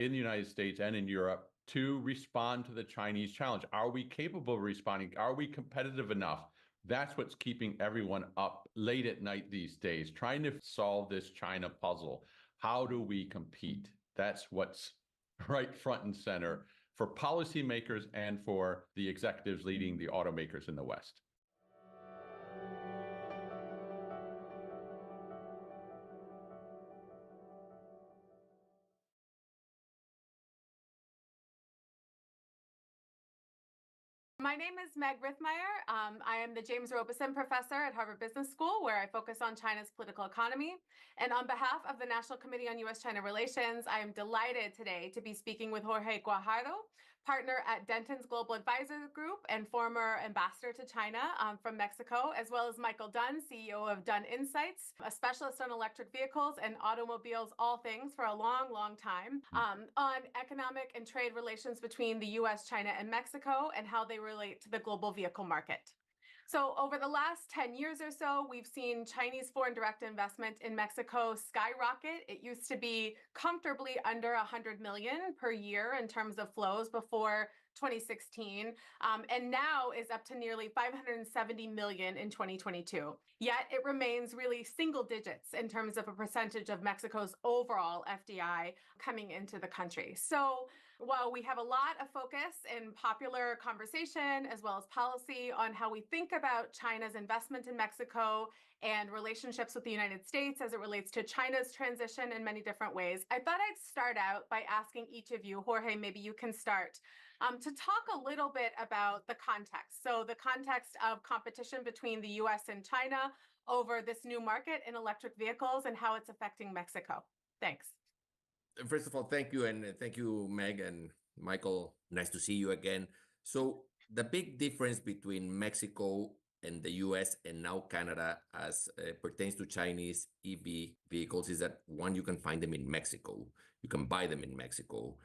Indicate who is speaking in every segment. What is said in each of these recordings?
Speaker 1: in the United States and in Europe to respond to the Chinese challenge. Are we capable of responding? Are we competitive enough? That's what's keeping everyone up late at night these days, trying to solve this China puzzle. How do we compete? That's what's right front and center for policymakers and for the executives leading the automakers in the West.
Speaker 2: My name is Meg Rithmeyer. I am the James Robeson Professor at Harvard Business School, where I focus on China's political economy. And on behalf of the National Committee on U.S.-China Relations, I am delighted today to be speaking with Jorge Guajardo, partner at Denton's Global Advisor Group and former ambassador to China from Mexico, as well as Michael Dunn, CEO of Dunn Insights, a specialist on electric vehicles and automobiles, all things for a long, long time, on economic and trade relations between the U.S., China, and Mexico, and how they relate to the global vehicle market. So over the last 10 years or so, we've seen Chinese foreign direct investment in Mexico skyrocket. It used to be comfortably under 100 million per year in terms of flows before 2016, and now is up to nearly 570 million in 2022. Yet it remains really single digits in terms of a percentage of Mexico's overall FDI coming into the country. So while we have a lot of focus in popular conversation as well as policy on how we think about China's investment in Mexico and relationships with the United States as it relates to China's transition in many different ways, I thought I'd start out by asking each of you, Jorge, maybe you can start, to talk a little bit about the context. So the context of competition between the US and China over this new market in electric vehicles and how it's affecting Mexico. Thanks.
Speaker 3: First of all, thank you. And thank you, Meg and Michael. Nice to see you again. So the big difference between Mexico and the US and now Canada as pertains to Chinese EV vehicles is that, one, you can find them in Mexico. You can buy them in Mexico.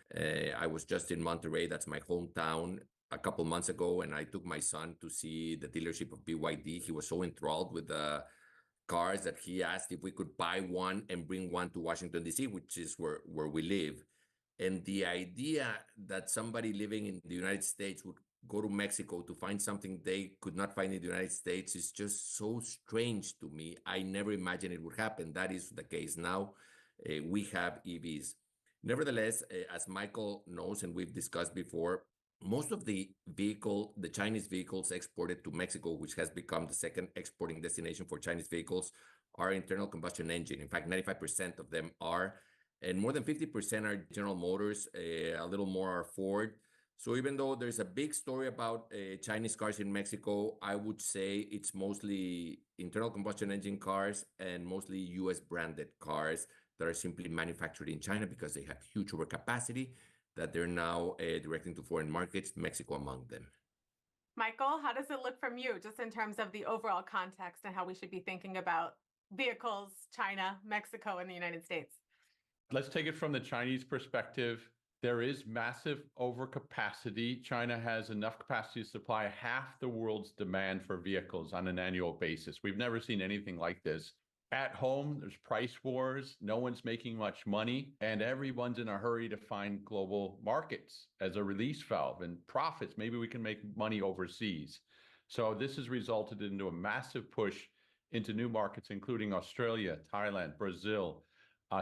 Speaker 3: I was just in Monterrey, that's my hometown, a couple months ago, and I took my son to see the dealership of BYD. He was so enthralled with the cars that he asked if we could buy one and bring one to Washington, D.C., which is where we live. And the idea that somebody living in the United States would go to Mexico to find something they could not find in the United States is just so strange to me. I never imagined it would happen. That is the case now. We have EVs. Nevertheless, as Michael knows, and we've discussed before, most of the Chinese vehicles exported to Mexico, which has become the second exporting destination for Chinese vehicles, are internal combustion engine. In fact, 95% of them are, and more than 50% are General Motors, a little more are Ford. So even though there's a big story about Chinese cars in Mexico, I would say it's mostly internal combustion engine cars and mostly US branded cars that are simply manufactured in China because they have huge overcapacity that they're now directing to foreign markets, Mexico among them.
Speaker 2: Michael, how does it look from you, just in terms of the overall context and how we should be thinking about vehicles, China, Mexico, and the United States?
Speaker 1: Let's take it from the Chinese perspective. There is massive overcapacity. China has enough capacity to supply half the world's demand for vehicles on an annual basis. We've never seen anything like this. At home, there's price wars. No one's making much money, and everyone's in a hurry to find global markets as a release valve and profits. Maybe we can make money overseas. So this has resulted into a massive push into new markets, including Australia, Thailand, Brazil,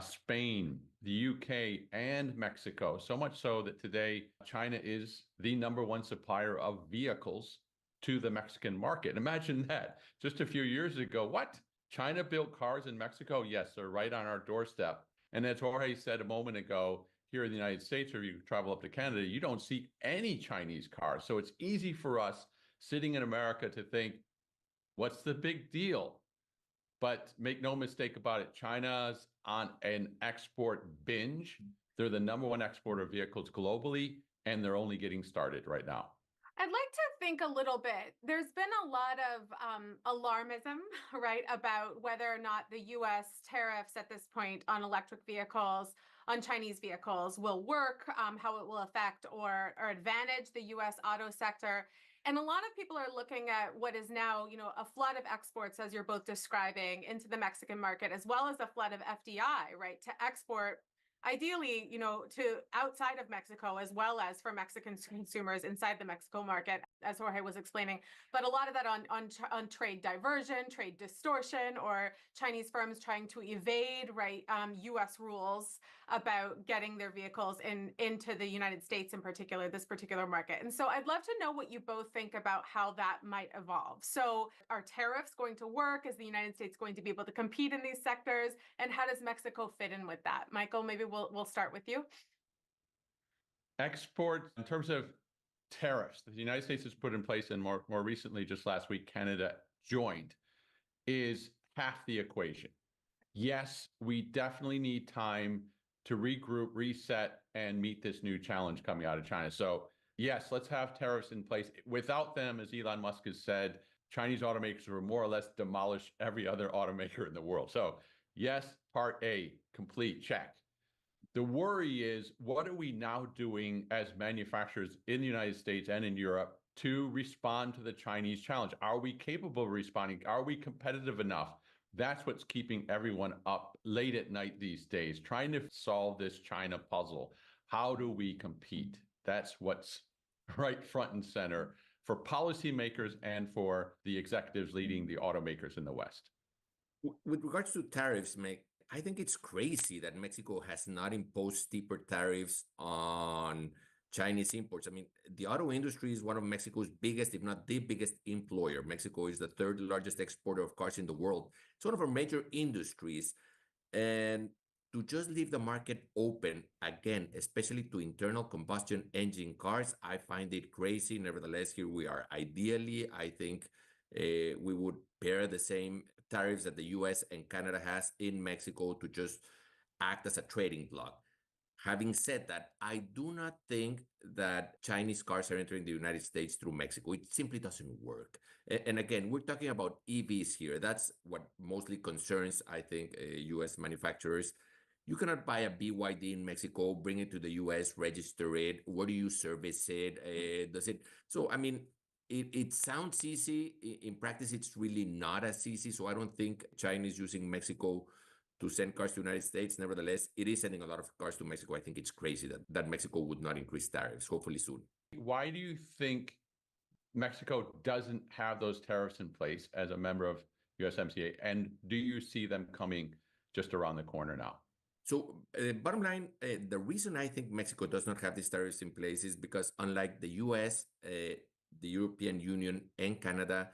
Speaker 1: Spain, the UK, and Mexico. So much so that today, China is the #1 supplier of vehicles to the Mexican market. Imagine that. Just a few years ago, what? China built cars in Mexico? Yes, they're right on our doorstep. And as Jorge said a moment ago, here in the United States, or if you travel up to Canada, you don't see any Chinese cars. So it's easy for us sitting in America to think, what's the big deal? But make no mistake about it, China's on an export binge. They're the #1 exporter of vehicles globally, and they're only getting started right now.
Speaker 2: I'd like to think a little bit. There's been a lot of alarmism, right, about whether or not the U.S. tariffs at this point on electric vehicles, on Chinese vehicles will work, how it will affect or advantage the U.S. auto sector. And a lot of people are looking at what is now, a flood of exports, as you're both describing, into the Mexican market, as well as a flood of FDI, right, to export ideally, to outside of Mexico, as well as for Mexican consumers inside the Mexico market, as Jorge was explaining. But a lot of that on trade diversion, trade distortion, or Chinese firms trying to evade U.S. rules about getting their vehicles into the United States, in particular, this particular market. And so I'd love to know what you both think about how that might evolve. So are tariffs going to work? Is the United States going to be able to compete in these sectors? And how does Mexico fit in with that? Michael, maybe we'll start with you.
Speaker 1: Exports, in terms of tariffs, the United States has put in place, and more recently, just last week, Canada joined, is half the equation. Yes, we definitely need time to regroup, reset, and meet this new challenge coming out of China. So yes, let's have tariffs in place. Without them, as Elon Musk has said, Chinese automakers will more or less demolish every other automaker in the world. So yes, part A, complete, check. The worry is, what are we now doing as manufacturers in the United States and in Europe to respond to the Chinese challenge? Are we capable of responding? Are we competitive enough? That's what's keeping everyone up late at night these days, trying to solve this China puzzle. How do we compete? That's what's right front and center for policymakers and for the executives leading the automakers in the West.
Speaker 3: With regards to tariffs, Meg, I think it's crazy that Mexico has not imposed steeper tariffs on Chinese imports. I mean, the auto industry is one of Mexico's biggest, if not the biggest employer. Mexico is the third largest exporter of cars in the world. It's one of our major industries. And to just leave the market open, again, especially to internal combustion engine cars, I find it crazy. Nevertheless, here we are. Ideally, I think we would bear the same tariffs that the US and Canada has in Mexico to just act as a trading bloc. Having said that, I do not think that Chinese cars are entering the United States through Mexico. It simply doesn't work. And again, we're talking about EVs here. That's what mostly concerns, I think, US manufacturers. You cannot buy a BYD in Mexico, bring it to the US, register it. Where do you service it? Does it? So, I mean, it sounds easy. In practice, it's really not as easy. So I don't think China is using Mexico to send cars to the United States. Nevertheless, it is sending a lot of cars to Mexico. I think it's crazy that Mexico would not increase tariffs, hopefully soon.
Speaker 1: Why do you think Mexico doesn't have those tariffs in place as a member of USMCA? And do you see them coming just around the corner now?
Speaker 3: So bottom line, the reason I think Mexico does not have these tariffs in place is because unlike the US, the European Union, and Canada,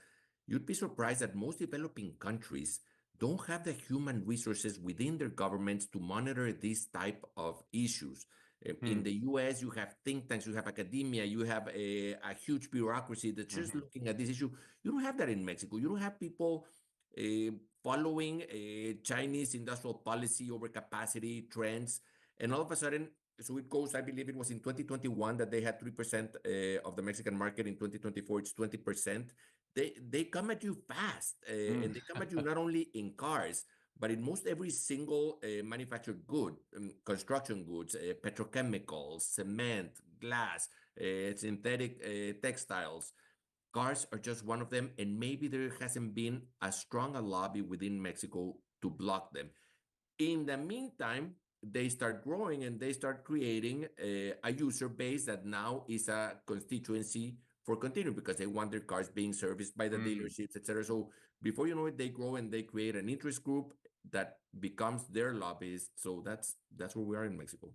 Speaker 3: you'd be surprised that most developing countries don't have the human resources within their governments to monitor these type of issues. In the US, you have think tanks, you have academia, you have a huge bureaucracy that's just looking at this issue. You don't have that in Mexico. You don't have people following Chinese industrial policy over capacity trends. And all of a sudden, so it goes, I believe it was in 2021 that they had 3% of the Mexican market. In 2024, it's 20%. They come at you fast, and they come at you not only in cars, but in most every single manufactured good, construction goods, petrochemicals, cement, glass, synthetic textiles. Cars are just one of them, and maybe there hasn't been as strong a lobby within Mexico to block them. In the meantime, they start growing and they start creating a user base that now is a constituency for continuing because they want their cars being serviced by the dealerships, etc. So before you know it, they grow and they create an interest group that becomes their lobbyist. So that's where we are in Mexico.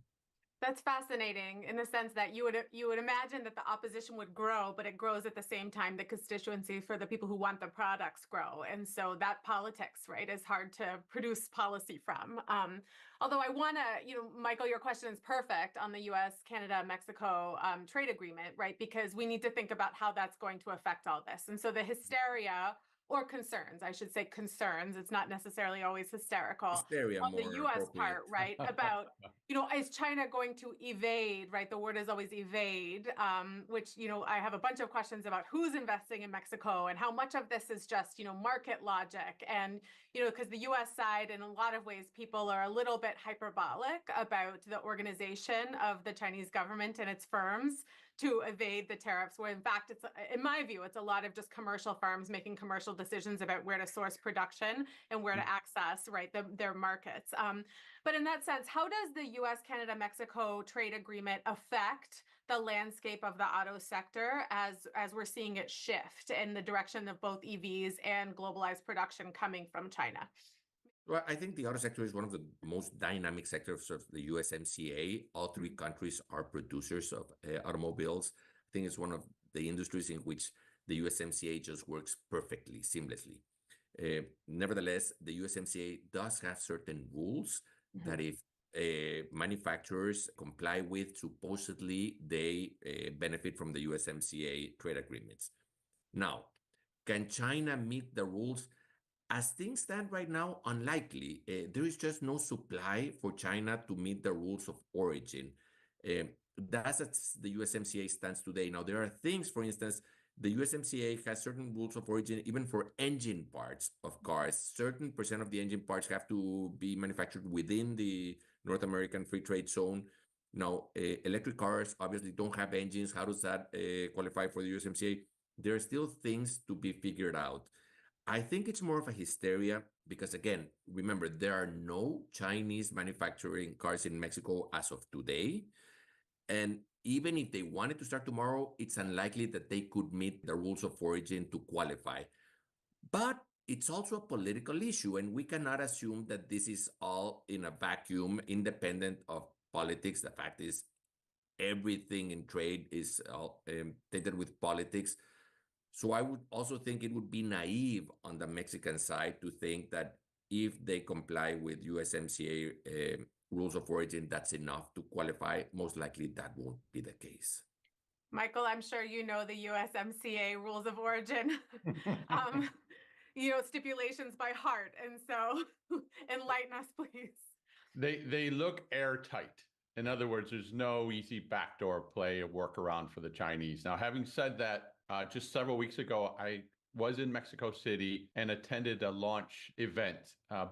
Speaker 2: That's fascinating in the sense that you would imagine that the opposition would grow, but it grows at the same time the constituency for the people who want the products grow. And so that politics, right, is hard to produce policy from. Although I want to, Michael, your question is perfect on the US, Canada, Mexico trade agreement, right? Because we need to think about how that's going to affect all this. And so the hysteria or concerns, I should say concerns, it's not necessarily always hysterical,
Speaker 3: Hysteria
Speaker 2: on the US part, right? About, is China going to evade, right? The word is always evade, which, I have a bunch of questions about who's investing in Mexico and how much of this is just, market logic. And, because the US side, in a lot of ways, people are a little bit hyperbolic about the organization of the Chinese government and its firms to evade the tariffs, where in fact, it's, in my view, it's a lot of just commercial firms making commercial decisions about where to source production and where to access, right, their markets. But in that sense, how does the US, Canada, Mexico trade agreement affect the landscape of the auto sector as we're seeing it shift in the direction of both EVs and globalized production coming from China?
Speaker 3: Well, I think the auto sector is one of the most dynamic sectors of the USMCA. All three countries are producers of automobiles. I think it's one of the industries in which the USMCA just works perfectly, seamlessly. Nevertheless, the USMCA does have certain rules that if manufacturers comply with, supposedly they benefit from the USMCA trade agreements. Now, can China meet the rules? As things stand right now, unlikely. There is just no supply for China to meet the rules of origin. That's as the USMCA stands today. Now, there are things, for instance, the USMCA has certain rules of origin, even for engine parts of cars. Certain percent of the engine parts have to be manufactured within the North American Free Trade Zone. Now, electric cars obviously don't have engines. How does that qualify for the USMCA? There are still things to be figured out. I think it's more of a hysteria because, again, remember, there are no Chinese manufacturing cars in Mexico as of today. And even if they wanted to start tomorrow, it's unlikely that they could meet the rules of origin to qualify. But it's also a political issue, and we cannot assume that this is all in a vacuum, independent of politics. The fact is, everything in trade is tainted with politics. So I would also think it would be naive on the Mexican side to think that if they comply with USMCA rules of origin, that's enough to qualify. Most likely that won't be the case.
Speaker 2: Michael, I'm sure you know the USMCA rules of origin, stipulations by heart. And so enlighten us, please.
Speaker 1: They look airtight. In other words, there's no easy backdoor play or workaround for the Chinese. Now, having said that, just several weeks ago, I was in Mexico City and attended a launch event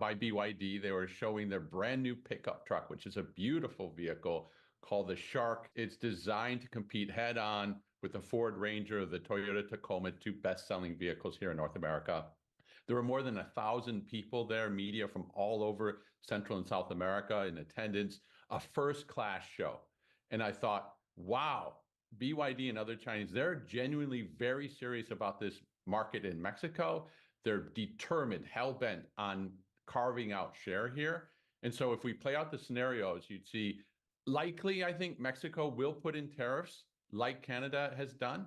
Speaker 1: by BYD. They were showing their brand new pickup truck, which is a beautiful vehicle called the Shark. It's designed to compete head on with the Ford Ranger, the Toyota Tacoma, two best-selling vehicles here in North America. There were more than 1,000 people there, media from all over Central and South America in attendance, a first-class show. And I thought, wow, BYD and other Chinese, they're genuinely very serious about this market in Mexico. They're determined, hell-bent on carving out share here. And so if we play out the scenarios, you'd see likely, I think Mexico will put in tariffs like Canada has done.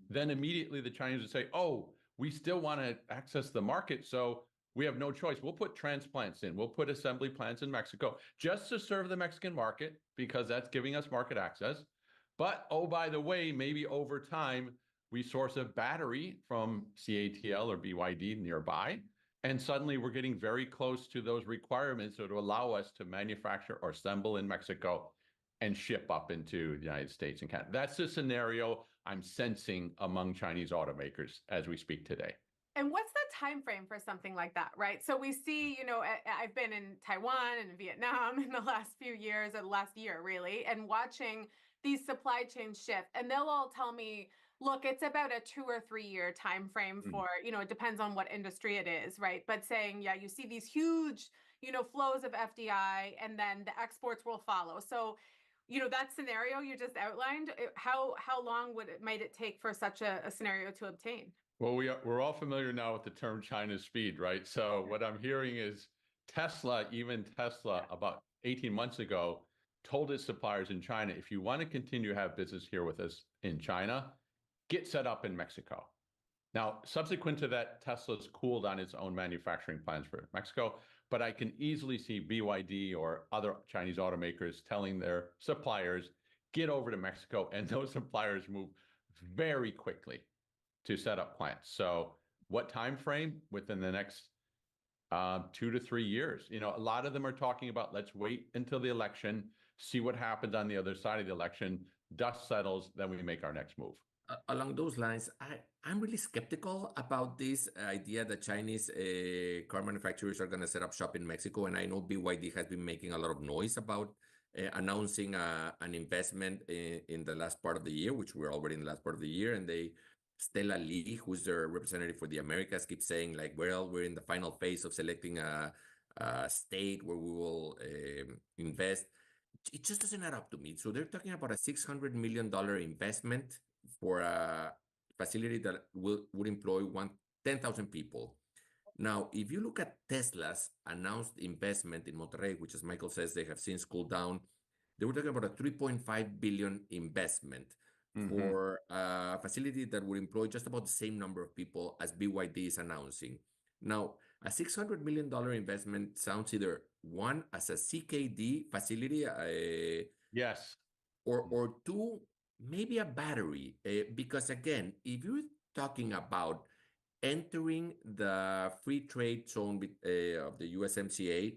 Speaker 1: Then immediately the Chinese would say, oh, we still want to access the market, so we have no choice. We'll put transplants in. We'll put assembly plants in Mexico just to serve the Mexican market because that's giving us market access. But, oh, by the way, maybe over time, we source a battery from CATL or BYD nearby, and suddenly we're getting very close to those requirements that will allow us to manufacture or assemble in Mexico and ship up into the United States and Canada. That's the scenario I'm sensing among Chinese automakers as we speak today.
Speaker 2: And what's the time frame for something like that, right? So we see, I've been in Taiwan and Vietnam in the last few years, or last year really, and watching these supply chains shift. And they'll all tell me, look, it's about a 2 or 3 year time frame for, it depends on what industry it is, right? But saying, yeah, you see these huge, flows of FDI, and then the exports will follow. So, that scenario you just outlined, how long might it take for such a scenario to obtain?
Speaker 1: Well, we're all familiar now with the term China's speed, right? So what I'm hearing is Tesla, about 18 months ago, told its suppliers in China, if you want to continue to have business here with us in China, get set up in Mexico. Now, subsequent to that, Tesla's cooled on its own manufacturing plans for Mexico, but I can easily see BYD or other Chinese automakers telling their suppliers, get over to Mexico, and those suppliers move very quickly to set up plants. So what time frame? Within the next 2 to 3 years. A lot of them are talking about, let's wait until the election, see what happens on the other side of the election, dust settles, then we make our next move.
Speaker 3: along those lines, I'm really skeptical about this idea that Chinese car manufacturers are going to set up shop in Mexico. And I know BYD has been making a lot of noise about announcing an investment in the last part of the year, which we're already in the last part of the year. And Stella Lee, who's their representative for the Americas, keeps saying like, well, we're in the final phase of selecting a state where we will invest. It just doesn't add up to me. So they're talking about a $600 million investment for a facility that would employ 10,000 people. Now, if you look at Tesla's announced investment in Monterrey, which, as Michael says, they have since cooled down, they were talking about a $3.5 billion investment for a facility that would employ just about the same number of people as BYD is announcing. Now, a $600 million investment sounds either one as a CKD facility,
Speaker 1: yes,
Speaker 3: or two, maybe a battery. Because again, if you're talking about entering the free trade zone of the USMCA,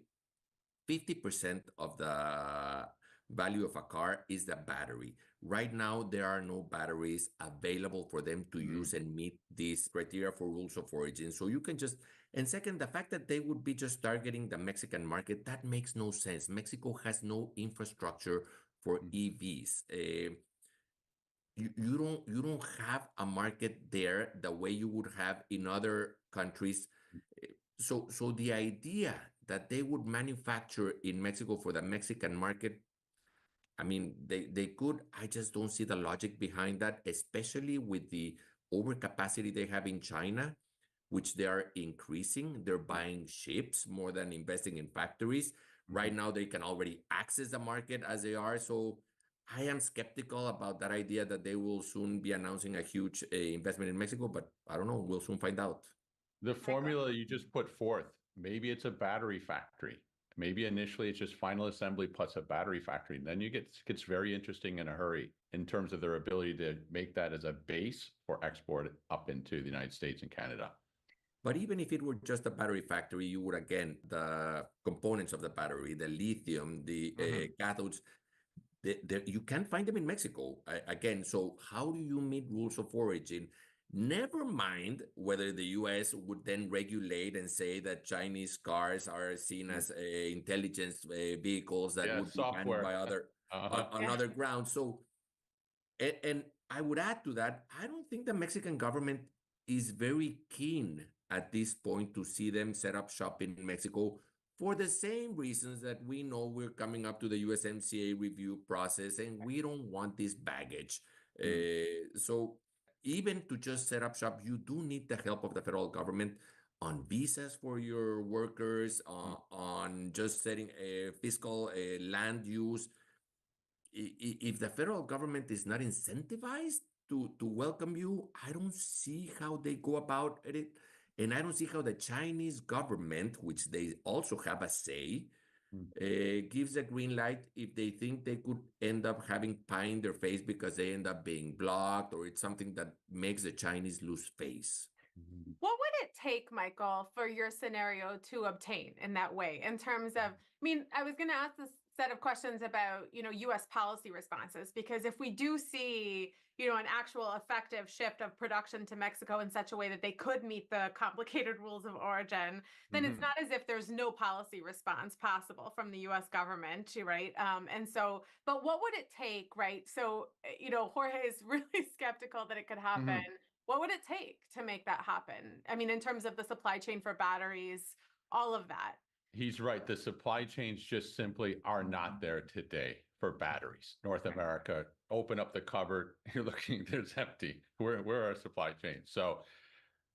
Speaker 3: 50% of the value of a car is the battery. Right now, there are no batteries available for them to use and meet these criteria for rules of origin. So you can just, and second, the fact that they would be just targeting the Mexican market, that makes no sense. Mexico has no infrastructure for EVs. You don't have a market there the way you would have in other countries. So the idea that they would manufacture in Mexico for the Mexican market, I mean, they could. I just don't see the logic behind that, especially with the overcapacity they have in China, which they are increasing. They're buying ships more than investing in factories. Right now, they can already access the market as they are. So I am skeptical about that idea that they will soon be announcing a huge investment in Mexico, but I don't know. We'll soon find out.
Speaker 1: The formula you just put forth, maybe it's a battery factory. Maybe initially it's just final assembly plus a battery factory. And then gets very interesting in a hurry in terms of their ability to make that as a base for export up into the United States and Canada.
Speaker 3: But even if it were just a battery factory, you would, again, the components of the battery, the lithium, the cathodes, you can find them in Mexico. Again, so how do you meet rules of origin? Never mind whether the U.S. would then regulate and say that Chinese cars are seen as intelligence vehicles that would be banned by on other grounds. So, and I would add to that, I don't think the Mexican government is very keen at this point to see them set up shop in Mexico for the same reasons that we know we're coming up to the USMCA review process and we don't want this baggage. So even to just set up shop, you do need the help of the federal government on visas for your workers, on just setting a fiscal land use. If the federal government is not incentivized to welcome you, I don't see how they go about it. And I don't see how the Chinese government, which they also have a say, gives a green light if they think they could end up having pie in their face because they end up being blocked, or it's something that makes the Chinese lose face.
Speaker 2: What would it take, Michael, for your scenario to obtain in that way in terms of, I mean, I was going to ask this set of questions about, U.S. policy responses, because if we do see, an actual effective shift of production to Mexico in such a way that they could meet the complicated rules of origin, then it's not as if there's no policy response possible from the U.S. government, right? And so, but what would it take, right? So, Jorge is really skeptical that it could happen. What would it take to make that happen? I mean, in terms of the supply chain for batteries, all of that.
Speaker 1: He's right. The supply chains just simply are not there today for batteries. North America, open up the cupboard, you're looking, there's empty. Where are our supply chains? So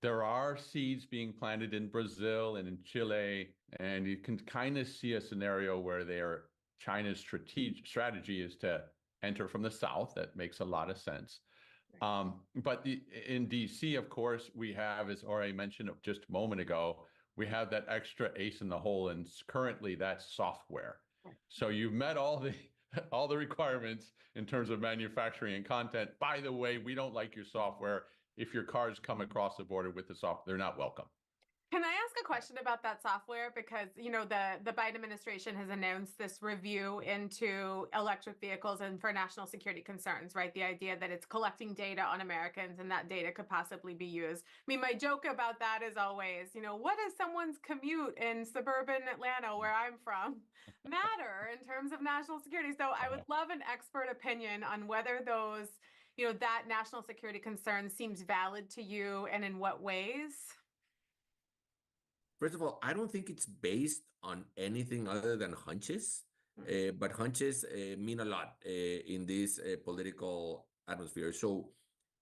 Speaker 1: there are seeds being planted in Brazil and in Chile, and you can kind of see a scenario where China's strategy is to enter from the south. That makes a lot of sense. But in DC, of course, we have, as Jorge mentioned just a moment ago, we have that extra ace in the hole, and currently that's software. So you've met all the requirements in terms of manufacturing and content. By the way, we don't like your software. If your cars come across the border with the software, they're not welcome.
Speaker 2: Can I ask a question about that software? Because, the Biden administration has announced this review into electric vehicles and for national security concerns, right? The idea that it's collecting data on Americans and that data could possibly be used. I mean, my joke about that is always, what does someone's commute in suburban Atlanta, where I'm from, matter in terms of national security? So I would love an expert opinion on whether those, that national security concern seems valid to you and in what ways.
Speaker 3: First of all, I don't think it's based on anything other than hunches, but hunches mean a lot in this political atmosphere. So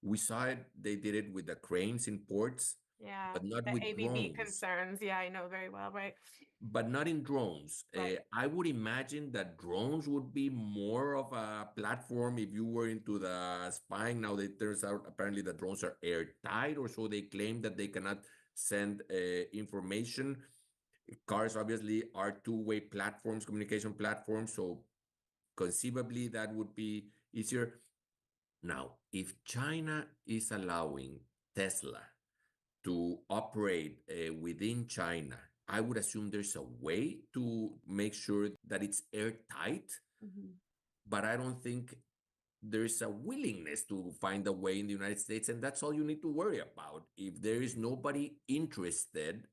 Speaker 3: we saw it, they did it with the cranes in ports,
Speaker 2: Yeah,
Speaker 3: but not
Speaker 2: the
Speaker 3: with
Speaker 2: ABB
Speaker 3: drones.
Speaker 2: concerns. Yeah, I know very well, right?
Speaker 3: But not in drones.
Speaker 2: Right.
Speaker 3: I would imagine that drones would be more of a platform if you were into the spying. Now, it turns out apparently the drones are airtight, or so they claim that they cannot send information. Cars obviously are two-way platforms, communication platforms, so conceivably that would be easier. Now, if China is allowing Tesla to operate within China, I would assume there's a way to make sure that it's airtight, but I don't think there's a willingness to find a way in the United States, and that's all you need to worry about. If there is nobody interested,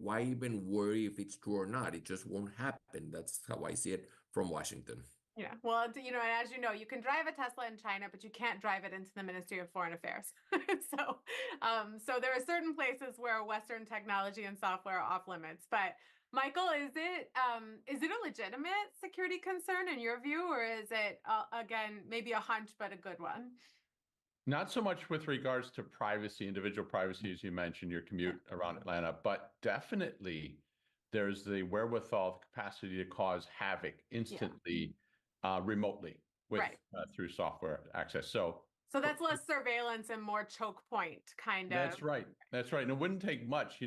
Speaker 3: why even worry if it's true or not? It just won't happen. That's how I see it from Washington.
Speaker 2: Yeah. Well, and as you know, you can drive a Tesla in China, but you can't drive it into the Ministry of Foreign Affairs. So there are certain places where Western technology and software are off limits. But Michael, is it a legitimate security concern in your view, or is it again maybe a hunch but a good one?
Speaker 1: Not so much with regards to privacy, individual privacy, as you mentioned, your commute around Atlanta, but definitely there's the wherewithal, the capacity to cause havoc instantly, remotely with through software access. So
Speaker 2: that's less surveillance and more choke point kind of.
Speaker 1: That's right. That's right. And it wouldn't take much,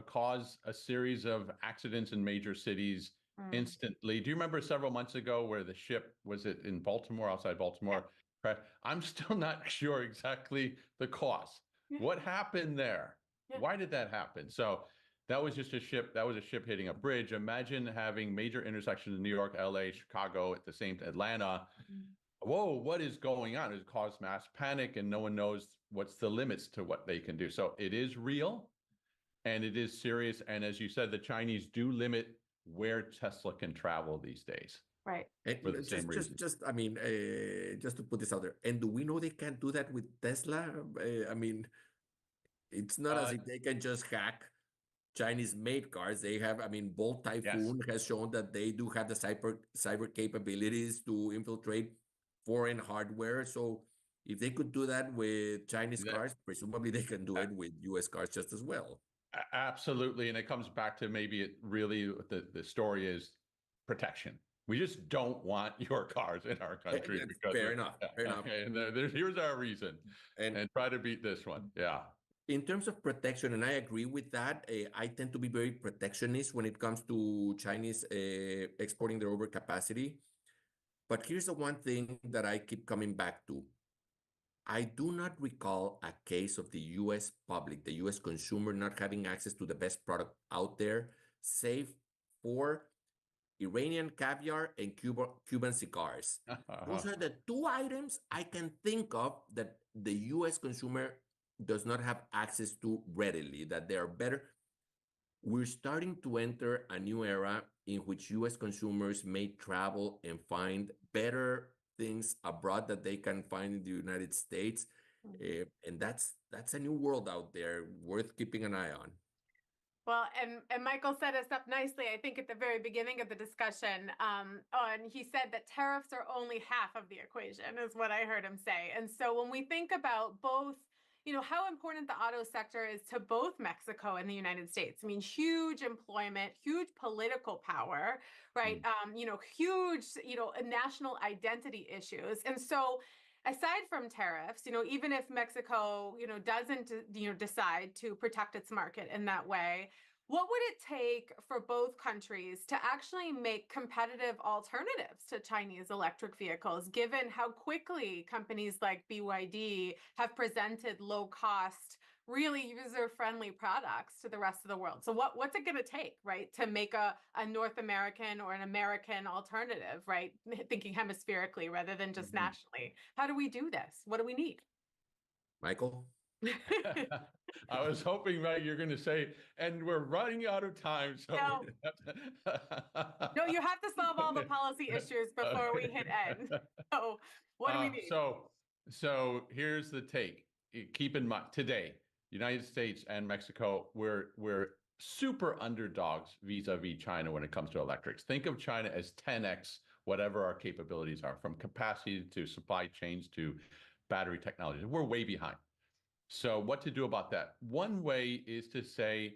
Speaker 1: cause a series of accidents in major cities instantly. Do you remember several months ago where the ship, was it in Baltimore, outside Baltimore? Yeah. I'm still not sure exactly the cause. Yeah. What happened there? Yeah. Why did that happen? So that was just a ship. That was a ship hitting a bridge. Imagine having major intersections in New York, LA, Chicago, at the same Atlanta. Whoa, what is going on? It caused mass panic, and no one knows what's the limits to what they can do. So it is real, and it is serious. And as you said, the Chinese do limit where Tesla can travel these days.
Speaker 2: Right.
Speaker 1: For the same reason.
Speaker 3: Just to put this out there, and do we know they can't do that with Tesla? It's not as if they can just hack Chinese-made cars. They have, Bolt Typhoon has shown that they do have the cyber capabilities to infiltrate foreign hardware. So if they could do that with Chinese cars, presumably they can do it with US cars just as well.
Speaker 1: Absolutely. And it comes back to maybe it really, the story is protection. We just don't want your cars in our country.
Speaker 3: Fair enough.
Speaker 1: Okay, and here's our reason. And try to beat this one. Yeah.
Speaker 3: In terms of protection, and I agree with that, I tend to be very protectionist when it comes to Chinese exporting their overcapacity. But here's the one thing that I keep coming back to. I do not recall a case of the US public, the US consumer, not having access to the best product out there, save for Iranian caviar and Cuban cigars. Those are the two items I can think of that the US consumer does not have access to readily, that they are better. We're starting to enter a new era in which US consumers may travel and find better things abroad that they can find in the United States. And that's a new world out there worth keeping an eye on.
Speaker 2: Well, and Michael set us up nicely, I think, at the very beginning of the discussion. And he said that tariffs are only half of the equation, is what I heard him say. And so when we think about both, how important the auto sector is to both Mexico and the United States. I mean, huge employment, huge political power, right? Huge, national identity issues. And so aside from tariffs, even if Mexico, doesn't, decide to protect its market in that way, what would it take for both countries to actually make competitive alternatives to Chinese electric vehicles, given how quickly companies like BYD have presented low-cost, really user-friendly products to the rest of the world. So what's it going to take, right, to make a North American or an American alternative, right, thinking hemispherically rather than just nationally? How do we do this? What do we need?
Speaker 3: Michael?
Speaker 1: I was hoping, Meg, you're going to say, and we're running out of time. So
Speaker 2: No. No, you have to solve all the policy issues before we hit end. So what do we need?
Speaker 1: So here's the take. Keep in mind, today, United States and Mexico, we're super underdogs vis-a-vis China when it comes to electrics. Think of China as 10x whatever our capabilities are, from capacity to supply chains to battery technology. We're way behind. So what to do about that? One way is to say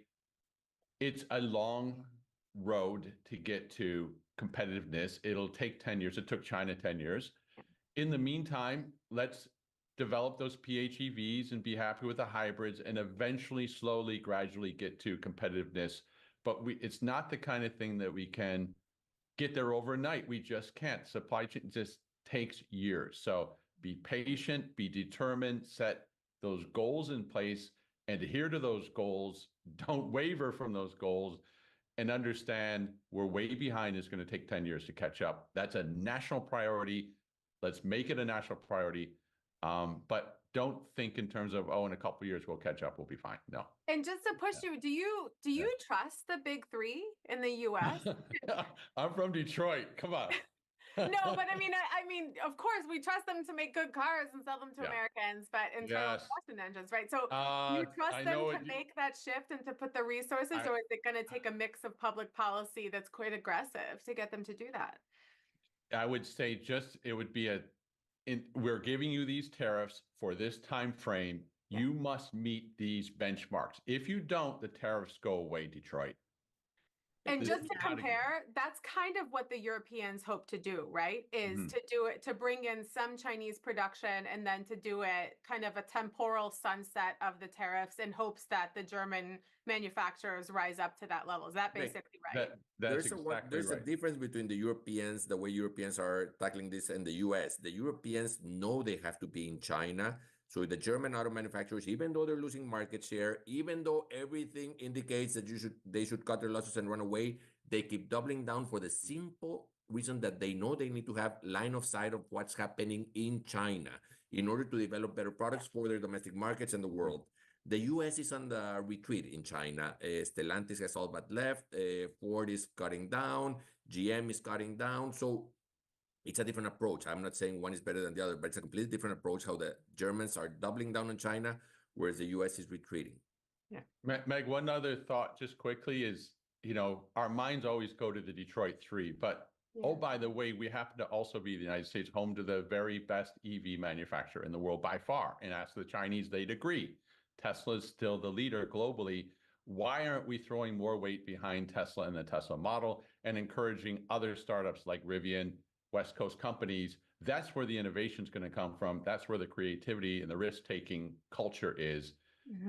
Speaker 1: it's a long road to get to competitiveness. It'll take 10 years. It took China 10 years. In the meantime, let's develop those PHEVs and be happy with the hybrids and eventually, slowly, gradually get to competitiveness. But it's not the kind of thing that we can get there overnight. We just can't. Supply chain just takes years. So be patient, be determined, set those goals in place, adhere to those goals, don't waver from those goals, and understand we're way behind. It's going to take 10 years to catch up. That's a national priority. Let's make it a national priority. But don't think in terms of, oh, in a couple of years we'll catch up, we'll be fine. No.
Speaker 2: And just to push you, do you trust the big three in the U.S.?
Speaker 1: I'm from Detroit. Come on.
Speaker 2: No, but I mean, of course, we trust them to make good cars and sell them to Americans, but internal combustion engines, right? So do you trust them to make that shift and to put the resources, or is it going to take a mix of public policy that's quite aggressive to get them to do that?
Speaker 1: I would say it would be we're giving you these tariffs for this time frame. You must meet these benchmarks. If you don't, the tariffs go away, Detroit.
Speaker 2: And just to compare, that's kind of what the Europeans hope to do, right? Is to do it, to bring in some Chinese production and then to do it kind of a temporal sunset of the tariffs in hopes that the German manufacturers rise up to that level. Is that basically right?
Speaker 3: There's a difference between the Europeans, the way Europeans are tackling this, and the US. The Europeans know they have to be in China. So the German auto manufacturers, even though they're losing market share, even though everything indicates that they should cut their losses and run away, they keep doubling down for the simple reason that they know they need to have line of sight of what's happening in China in order to develop better products for their domestic markets and the world. The US is on the retreat in China. Stellantis has all but left. Ford is cutting down. GM is cutting down. So it's a different approach. I'm not saying one is better than the other, but it's a completely different approach how the Germans are doubling down on China, whereas the US is retreating.
Speaker 1: Yeah. Meg, one other thought just quickly is, our minds always go to the Detroit 3, but oh, by the way, we happen to also be the United States home to the very best EV manufacturer in the world by far. And ask the Chinese, they'd agree. Tesla is still the leader globally. Why aren't we throwing more weight behind Tesla and the Tesla model and encouraging other startups like Rivian, West Coast companies? That's where the innovation is going to come from. That's where the creativity and the risk-taking culture is.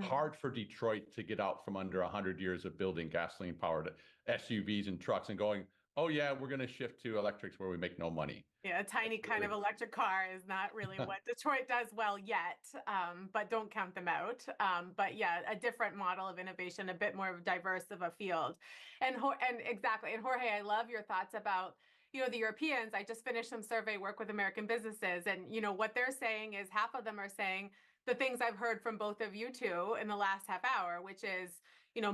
Speaker 1: Hard for Detroit to get out from under 100 years of building gasoline-powered SUVs and trucks and going, oh yeah, we're going to shift to electrics where we make no money.
Speaker 2: Yeah, a tiny kind of electric car is not really what Detroit does well yet, but don't count them out. But yeah, a different model of innovation, a bit more diverse of a field. And exactly. And Jorge, I love your thoughts about the Europeans. I just finished some survey work with American businesses, and what they're saying is half of them are saying the things I've heard from both of you two in the last half hour, which is,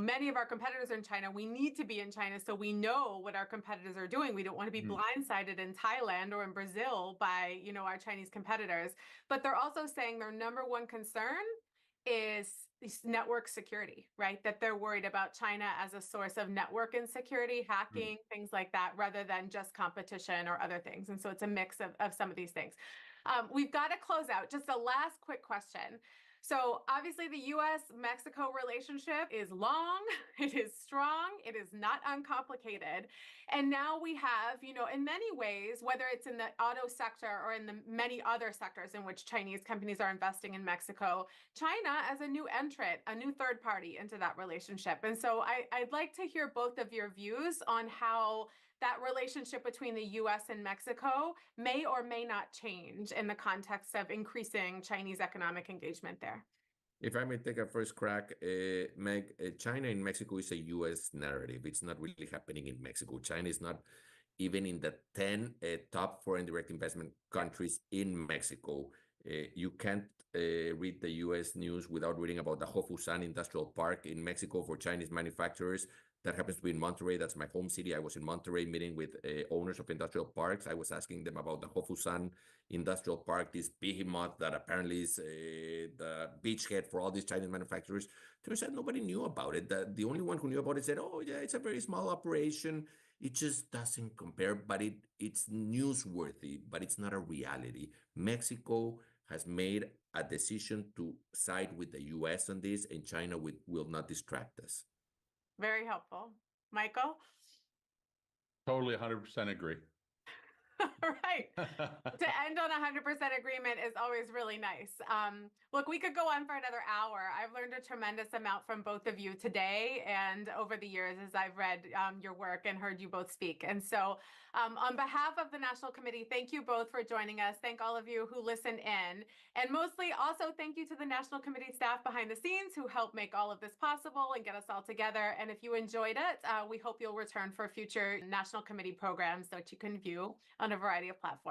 Speaker 2: many of our competitors are in China. We need to be in China so we know what our competitors are doing. We don't want to be blindsided in Thailand or in Brazil by, our Chinese competitors. But they're also saying their number one concern is network security, right? That they're worried about China as a source of network insecurity, hacking, things like that, rather than just competition or other things. And so it's a mix of some of these things. We've got to close out. Just a last quick question. So obviously the U.S.-Mexico relationship is long, it is strong, it is not uncomplicated. And now we have, in many ways, whether it's in the auto sector or in the many other sectors in which Chinese companies are investing in Mexico, China as a new entrant, a new third party into that relationship. And so I'd like to hear both of your views on how that relationship between the U.S. and Mexico may or may not change in the context of increasing Chinese economic engagement there.
Speaker 3: If I may take a first crack, Meg, China in Mexico is a U.S. narrative. It's not really happening in Mexico. China is not even in the 10 top foreign direct investment countries in Mexico. You can't read the U.S. news without reading about the Hofusan Industrial Park in Mexico for Chinese manufacturers. That happens to be in Monterrey. That's my home city. I was in Monterrey meeting with owners of industrial parks. I was asking them about the Hofusan Industrial Park, this behemoth that apparently is the beachhead for all these Chinese manufacturers. Turns out nobody knew about it. The only one who knew about it said, oh, yeah, it's a very small operation. It just doesn't compare, but it's newsworthy, but it's not a reality. Mexico has made a decision to side with the U.S. on this, and China will not distract us.
Speaker 2: Very helpful. Michael?
Speaker 1: Totally 100% agree.
Speaker 2: Right. To end on 100% agreement is always really nice. Look, we could go on for another hour. I've learned a tremendous amount from both of you today and over the years as I've read your work and heard you both speak. And so on behalf of the National Committee, thank you both for joining us. Thank all of you who listened in. And mostly also thank you to the National Committee staff behind the scenes who helped make all of this possible and get us all together. And if you enjoyed it, we hope you'll return for future National Committee programs that you can view on a variety of platforms.